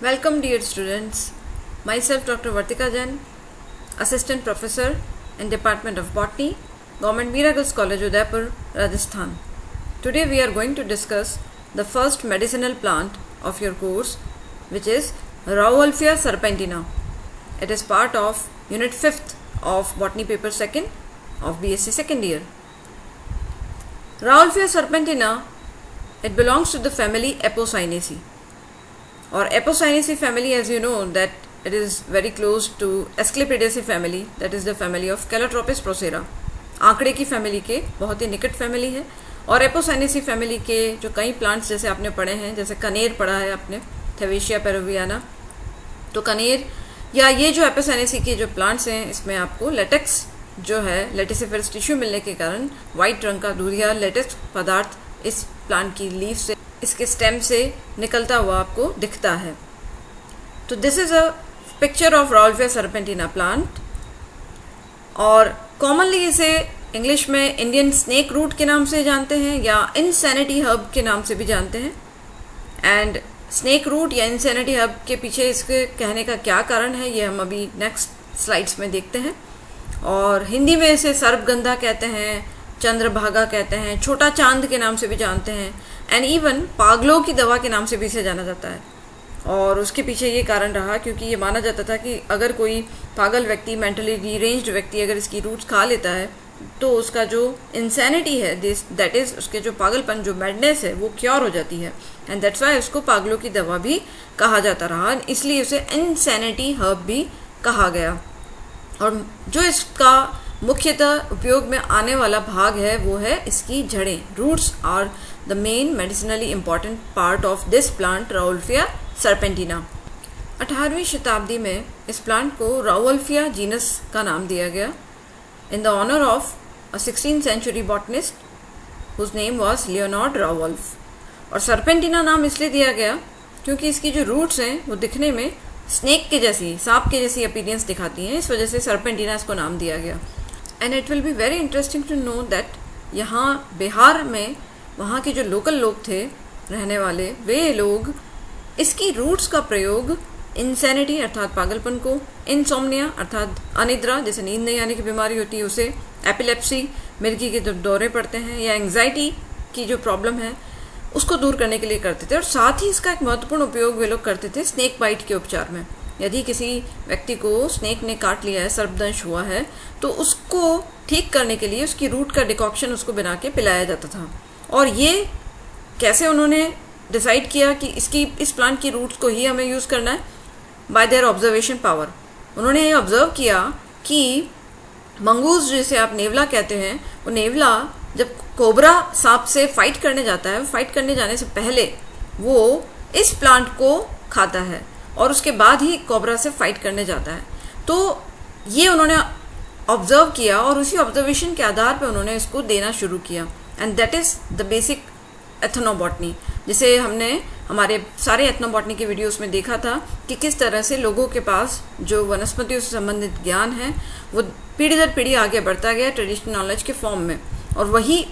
Welcome dear students. Myself Dr. Vartika Jain, Assistant Professor in Department of Botany, Government Meera Girls College Udaipur, Rajasthan. Today we are going to discuss the first medicinal plant of your course, which is Rauwolfia serpentina. It is part of Unit 5th of Botany Paper 2nd of BSc second year. Rauwolfia serpentina, it belongs to the family Apocynaceae. Or Apocynaceae family, as you know, that it is very close to Asclepiadaceae family, that is the family of Calotropis procera. आंकड़े की family के बहुत ही निकट family है. और Apocynaceae family के जो कई प्लांट्स जैसे आपने पढ़े हैं, जैसे कनेर पढ़ा है आपने, थेवेशिया पेरुवियाना, तो कनेर या ये जो एपोसाइनेसी के जो प्लांट्स हैं, इसमें आपको लेटेक्स जो है लेटिसिफेरस टिश्यू मिलने के कारण वाइट रंग का दूधिया लेटेक्स पदार्थ इस प्लांट की लीफ से, इसके स्टेम से निकलता हुआ आपको दिखता है. तो this is a picture of Rauwolfia serpentina plant. और कॉमनली इसे इंग्लिश में इंडियन स्नेक रूट के नाम से जानते हैं या इनसैनिटी हर्ब के नाम से भी जानते हैं. एंड स्नेक रूट या इनसैनिटी हर्ब के पीछे इसके कहने का क्या कारण है, ये हम अभी नेक्स्ट स्लाइड्स में देखते हैं. और हिंदी में इसे सर्पगंधा कहते हैं, चंद्रभागा कहते हैं, छोटा चांद के नाम से भी जानते हैं, एंड इवन पागलों की दवा के नाम से भी इसे जाना जाता है. और उसके पीछे ये कारण रहा क्योंकि ये माना जाता था कि अगर कोई पागल व्यक्ति, मेंटली रीरेंज्ड व्यक्ति अगर इसकी रूट्स खा लेता है तो उसका जो इंसैनिटी है, दैट इज़ उसके जो पागलपन, जो मैडनेस है, वो क्योर हो जाती है. एंड दैट्स वाई उसको पागलों की दवा भी कहा जाता रहा, इसलिए उसे इनसैनिटी हर्ब भी कहा गया. और जो इसका मुख्यतः उपयोग में आने वाला भाग है वो है इसकी जड़ें. Roots are the main medicinally important part of this plant Rauwolfia serpentina. 18वीं शताब्दी में इस प्लांट को राउल्फिया जीनस का नाम दिया गया in the honour of a 16th century botanist whose name was Leonhard Rauwolf. और सर्पेंटिना नाम इसलिए दिया गया क्योंकि इसकी जो रूट्स हैं वो दिखने में स्नेक के जैसी, सांप के जैसी अपीयरेंस दिखाती हैं, इस वजह से सर्पेंटिना इसको नाम दिया गया. And it will be very interesting to know that यहाँ बिहार में वहाँ के जो लोकल लोग थे रहने वाले, वे लोग इसकी रूट्स का प्रयोग इंसैनिटी अर्थात पागलपन को, इंसोम्निया अर्थात अनिद्रा, जैसे नींद नहीं आने की बीमारी होती है उसे, एपिलेप्सी मिर्गी के जब दौरे पड़ते हैं, या एंग्जाइटी की जो प्रॉब्लम है उसको दूर करने के लिए करते थे. और साथ ही इसका एक महत्वपूर्ण उपयोग वे लोग करते थे स्नेक बाइट के उपचार में. यदि किसी व्यक्ति को स्नेक ने काट लिया है, सर्पदंश हुआ है, तो उसको ठीक करने के लिए उसकी रूट का डिकॉक्शन उसको बना के पिलाया जाता था. और ये कैसे उन्होंने डिसाइड किया कि इस प्लांट की रूट्स को ही हमें यूज़ करना है? Bye there observation power. उन्होंने ये ऑब्जर्व किया कि मंगूस, जिसे आप नेवला कहते हैं, वो नेवला जब कोबरा सांप से फाइट करने जाता है, फाइट करने जाने से पहले वो इस प्लांट को खाता है और उसके बाद ही कोबरा से फाइट करने जाता है. तो ये उन्होंने ऑब्जर्व किया और उसी ऑब्जर्वेशन के आधार पर उन्होंने इसको देना शुरू किया. And that is the basic ethnobotany, जिसे हमने हमारे सारे एथनोबॉटनी के वीडियोस में देखा था कि किस तरह से लोगों के पास जो वनस्पतियों से संबंधित ज्ञान है वो पीढ़ी दर पीढ़ी आगे बढ़ता गया ट्रेडिशनल नॉलेज के फॉर्म में. और वही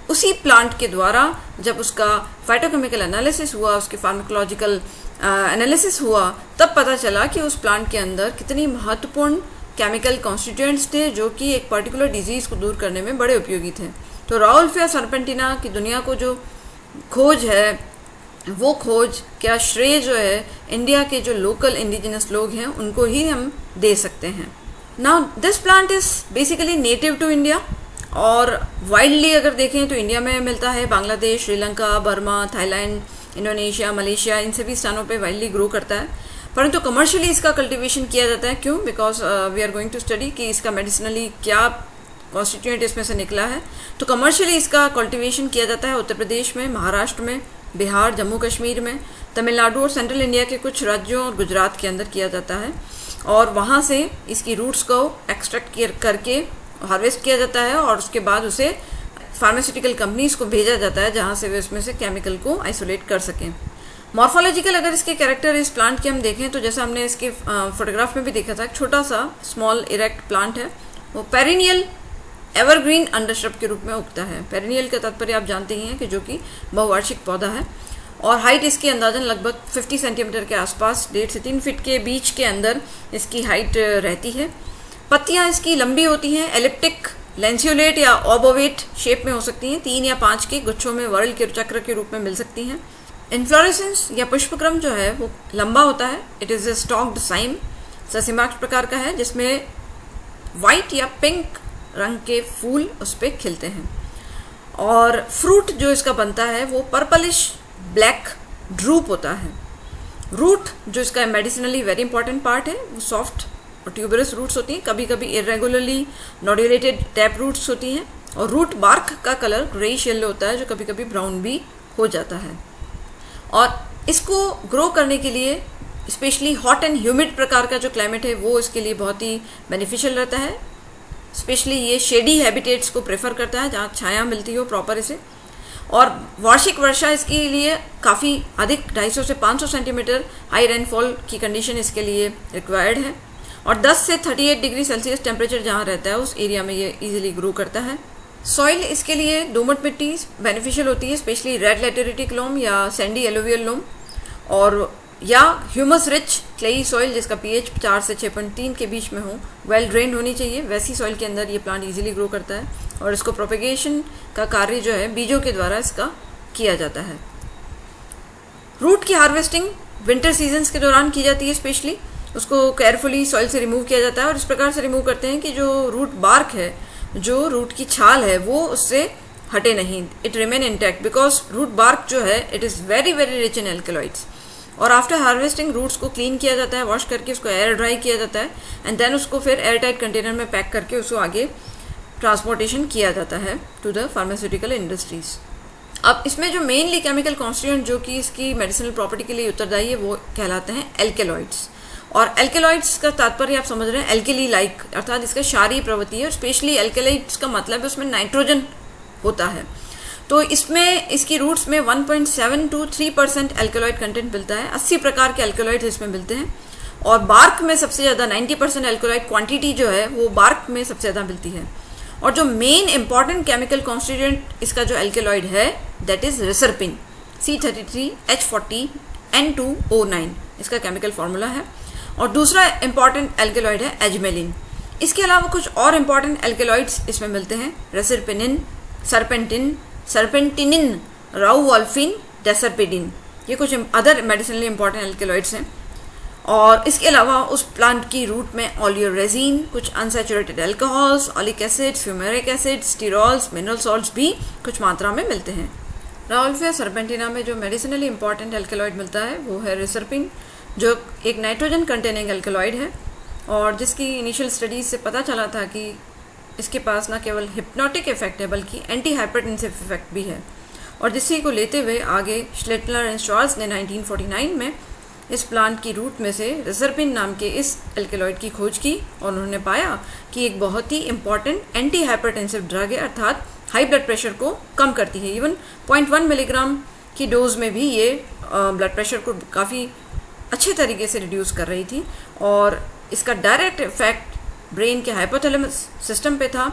उसी प्लांट के द्वारा जब उसका फाइटोकेमिकल एनालिसिस हुआ, उसके फार्माकोलॉजिकल एनालिसिस हुआ, तब पता चला कि उस प्लांट के अंदर कितनी महत्वपूर्ण केमिकल कॉन्स्टिट्यूएंट्स थे जो कि एक पर्टिकुलर डिजीज़ को दूर करने में बड़े उपयोगी थे. तो राउल्फिया सर्पेंटिना की दुनिया को जो खोज है, वो खोज क्या श्रेय जो है इंडिया के जो लोकल इंडिजिनस लोग हैं उनको ही हम दे सकते हैं. Now this plant is basically native to India और वाइल्डली अगर देखें तो इंडिया में मिलता है, Bangladesh, Sri Lanka, Burma, Thailand, Indonesia, Malaysia, इन सभी स्थानों पे वाइल्डली ग्रो करता है. परंतु कमर्शियली इसका कल्टीवेशन किया जाता है. क्यों? Because we are going to study कि इसका मेडिसिनली क्या कॉन्स्टिट्यूएंट इसमें से निकला है. तो कमर्शियली इसका कल्टीवेशन किया जाता है उत्तर प्रदेश में, महाराष्ट्र में, बिहार, जम्मू कश्मीर में, तमिलनाडु और सेंट्रल इंडिया के कुछ राज्यों और गुजरात के अंदर किया जाता है. और वहाँ से इसकी रूट्स को एक्सट्रैक्ट करके हार्वेस्ट किया जाता है और उसके बाद उसे फार्मास्यूटिकल कंपनीज को भेजा जाता है जहाँ से वे उसमें से केमिकल को आइसोलेट कर सकें. मॉर्फोलॉजिकल अगर इसके कैरेक्टर इस प्लांट के हम देखें तो जैसा हमने इसके फोटोग्राफ में भी देखा था, छोटा सा स्मॉल इरेक्ट प्लांट है. वो पेरिनियल एवरग्रीन अंडरश्रब के रूप में उगता है. पेरिनियल का तात्पर्य आप जानते ही हैं कि जो कि बहुवार्षिक पौधा है. और हाइट इसकी अंदाजन लगभग 50 सेंटीमीटर के आसपास, 1.5 से 3 फीट के बीच के अंदर इसकी हाइट रहती है। पत्तियाँ इसकी लंबी होती हैं, एलिप्टिक, लेंसियोलेट या ओबोवेट शेप में हो सकती हैं, 3 या 5 के गुच्छों में वर्ल के चक्र के रूप में मिल सकती हैं। इन्फ्लोरेसेंस या पुष्पक्रम जो है वो लंबा होता है। It is a stalked cyme, ससिमाक्ष प्रकार का है, जिसमें वाइट या पिंक रंग के फूल उस पर खिलते हैं। और फ्रूट जो इसका बनता है वो पर्पलिश ब्लैक ड्रूप होता है। रूट जो इसका मेडिसिनली वेरी इंपॉर्टेंट पार्ट है वो सॉफ्ट और ट्यूबरस रूट्स होती हैं, कभी कभी इरेगुलरली नोड्यूलेटेड टैप रूट्स होती हैं। और रूट बार्क का कलर ग्रेइश येलो होता है, जो कभी कभी ब्राउन भी हो जाता है। और इसको ग्रो करने के लिए स्पेशली हॉट एंड ह्यूमिड प्रकार का जो क्लाइमेट है वो इसके लिए बहुत ही बेनिफिशियल रहता है। स्पेशली ये शेडी हैबिटेट्स को प्रेफर करता है, जहाँ छाया मिलती हो प्रॉपर इसे। और वार्षिक वर्षा इसके लिए काफ़ी अधिक, 250 से 500 सेंटीमीटर हाई रेनफॉल की कंडीशन इसके लिए रिक्वायर्ड है। और 10 से 38 डिग्री सेल्सियस टेम्परेचर जहाँ रहता है उस एरिया में ये इजीली ग्रो करता है। सॉइल इसके लिए दोमट मिट्टी बेनिफिशियल होती है, स्पेशली रेड लैटेरिटिक लोम या सैंडी एलोवियल लोम, और या ह्यूमस रिच क्लेई सॉइल जिसका पीएच 4 से 6.3 के बीच में हो, वेल ड्रेन्ड होनी चाहिए। वैसी सॉइल के अंदर ये प्लांट इजीली ग्रो करता है। और इसको प्रोपेगेशन का कार्य जो है बीजों के द्वारा इसका किया जाता है। रूट की हार्वेस्टिंग विंटर सीजन्स के दौरान की जाती है। स्पेशली उसको केयरफुली सॉइल से रिमूव किया जाता है, और इस प्रकार से रिमूव करते हैं कि जो रूट बार्क है, जो रूट की छाल है, वो उससे हटे नहीं, it remain intact, because root bark जो है it is very very rich in alkaloids. और आफ्टर हार्वेस्टिंग रूट्स को क्लीन किया जाता है, वॉश करके उसको एयर ड्राई किया जाता है, एंड देन उसको फिर एयर टाइट कंटेनर में पैक करके उसको आगे ट्रांसपोर्टेशन किया जाता है टू द फार्मास्यूटिकल इंडस्ट्रीज। अब इसमें जो मेनली केमिकल कॉन्स्टिट्यूएंट जो कि इसकी मेडिसिनल प्रॉपर्टी के लिए उत्तरदायी है वो कहलाते हैं एल्केलॉइड्स। और एल्केलॉइड्स का तात्पर्य आप समझ रहे हैं, एल्केली लाइक, अर्थात इसका क्षारीय प्रवृत्ति है। और स्पेशली एल्केलाइड्स का मतलब है उसमें नाइट्रोजन होता है। तो इसमें इसकी रूट्स में 1.7 to 3% एल्केलॉइड कंटेंट मिलता है। 80 प्रकार के एल्केलॉइड्स इसमें मिलते हैं। और बार्क में सबसे ज़्यादा 90% एल्केलॉइड क्वांटिटी जो है वो बार्क में सबसे ज़्यादा मिलती है। और जो मेन इंपॉर्टेंट केमिकल कॉन्स्टिट्यूएंट इसका जो एल्केलॉइड है दैट इज़ रिसरपिन, C33H40N2O9 इसका केमिकल फार्मूला है। और दूसरा इंपॉर्टेंट एल्केलॉइड है एजमेलिन। इसके अलावा कुछ और इंपॉर्टेंट एल्केलॉइड्स इसमें मिलते हैं, रेसरपिनिन, सरपेंटिन, सर्पेंटिनिन, राउवोल्फिन, डेसरपेडिन। ये कुछ अदर मेडिसिनली इंपॉर्टेंट एल्केलॉइड्स हैं। और इसके अलावा उस प्लांट की रूट में ऑलियोरेजिन, कुछ unsaturated alcohols, oleic acids, fumaric acid, sterols, mineral salts भी कुछ मात्रा में मिलते हैं। राउवोल्फिया सर्पेंटिना में जो मेडिसिनली इंपॉर्टेंट एल्केलॉइड मिलता है वो है रिसरपिन, जो एक नाइट्रोजन कंटेनिंग एल्केलॉइड है, और जिसकी इनिशियल स्टडीज से पता चला था कि इसके पास न केवल हिप्नोटिक इफेक्ट है बल्कि एंटी हाइपरटेंसिव इफेक्ट भी है। और जिसी को लेते हुए आगे श्लेटलर एंड श्वार्ट्ज ने 1949 में इस प्लांट की रूट में से रिसरपिन नाम के इस एल्केलॉइड की खोज की, और उन्होंने पाया कि एक बहुत ही इंपॉर्टेंट एंटी हाइपरटेंसिव ड्रग है, अर्थात हाई ब्लड प्रेशर को कम करती है। इवन 0.1 मिलीग्राम की डोज में भी ये ब्लड प्रेशर को काफ़ी अच्छे तरीके से रिड्यूस कर रही थी। और इसका डायरेक्ट इफेक्ट ब्रेन के हाइपोथैलेमस सिस्टम पे था।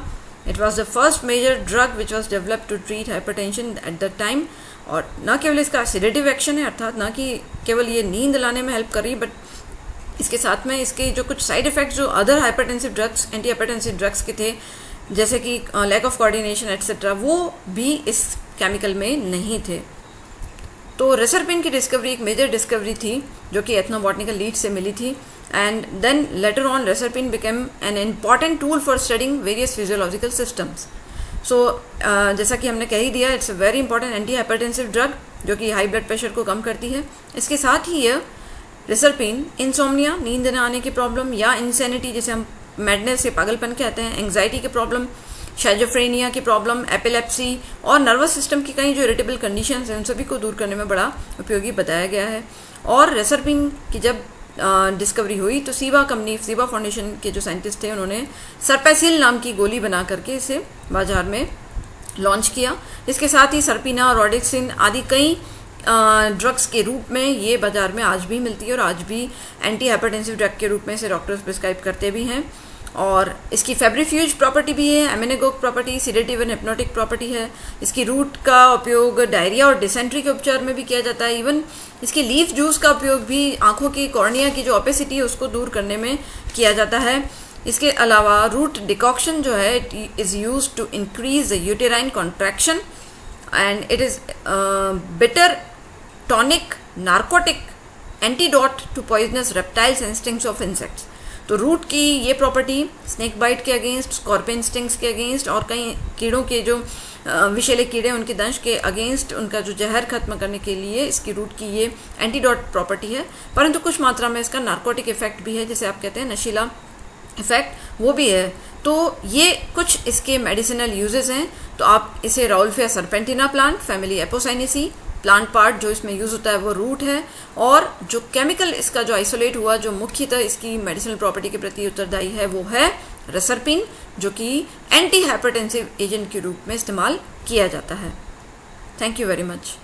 It was the first major drug which was developed to treat hypertension at the time. और न केवल इसका सेडेटिव एक्शन है, अर्थात न कि केवल ये नींद लाने में हेल्प कर रही, बट इसके साथ में इसके जो कुछ साइड इफ़ेक्ट्स जो other hypertensive drugs, anti hypertensive drugs के थे, जैसे कि लैक ऑफ कोऑर्डिनेशन एट्सेट्रा, वो भी इस केमिकल में नहीं थे। तो रिसरपिन की डिस्कवरी एक मेजर डिस्कवरी थी जो कि एथनोबॉटनिकल लीड से मिली थी। And then later on reserpine became an important tool for studying various physiological systems. So जैसा कि हमने कह ही दिया, it's a very important anti hypertensive drug जो कि हाई ब्लड प्रेशर को कम करती है। इसके साथ ही यह रिसरपिन इंसोम्निया, नींद न आने की प्रॉब्लम, या इंसेनिटी जिसे हम मैडनेस या पागलपन कहते हैं, एंग्जाइटी की प्रॉब्लम, शाइजोफ्रेनिया की प्रॉब्लम, एपिलेप्सी और नर्वस सिस्टम की कई जो इरिटेबल कंडीशंस हैं उन सभी को दूर करने में बड़ा उपयोगी बताया गया है। और रिसरपिन की जब डिस्कवरी हुई तो सीबा कंपनी, सीबा फाउंडेशन के जो साइंटिस्ट थे उन्होंने सरपेसिल नाम की गोली बना करके इसे बाजार में लॉन्च किया। इसके साथ ही सरपिना, रोडेक्सिन आदि कई ड्रग्स के रूप में ये बाजार में आज भी मिलती है, और आज भी एंटी हाइपरटेंसिव ड्रग के रूप में इसे डॉक्टर्स प्रिस्क्राइब करते भी हैं। और इसकी फेब्रिफ्यूज प्रॉपर्टी भी है, emmenagogue property, sedative and hypnotic property है। इसकी रूट का उपयोग डायरिया और डिसेंट्री के उपचार में भी किया जाता है। इवन इसकी लीफ जूस का उपयोग भी आंखों की कॉर्निया की जो ओपेसिटी है उसको दूर करने में किया जाता है। इसके अलावा रूट डिकॉक्शन जो है it is use to increase the uterine contraction and it is bitter tonic narcotic antidote to poisonous reptiles and stings of insects. तो रूट की ये प्रॉपर्टी स्नेक बाइट के अगेंस्ट, स्कॉर्पियन स्टिंग्स के against और कई कीड़ों के जो विषैले कीड़े उनके दंश के अगेंस्ट उनका जो जहर खत्म करने के लिए इसकी रूट की ये एंटीडोट प्रॉपर्टी है। परंतु कुछ मात्रा में इसका नार्कोटिक इफेक्ट भी है, जिसे आप कहते हैं नशीला इफेक्ट, वो भी है। तो ये कुछ इसके मेडिसिनल यूजेस हैं। तो आप इसे Rauwolfia serpentina plant, family Apocynaceae, plant part जो इसमें यूज़ होता है वो रूट है, और जो केमिकल इसका जो आइसोलेट हुआ जो मुख्यतः इसकी मेडिसिनल प्रॉपर्टी के प्रति उत्तरदायी है वो है रेसरपिन, जो कि एंटी हाइपरटेंसिव एजेंट के रूप में इस्तेमाल किया जाता है। Thank you very much.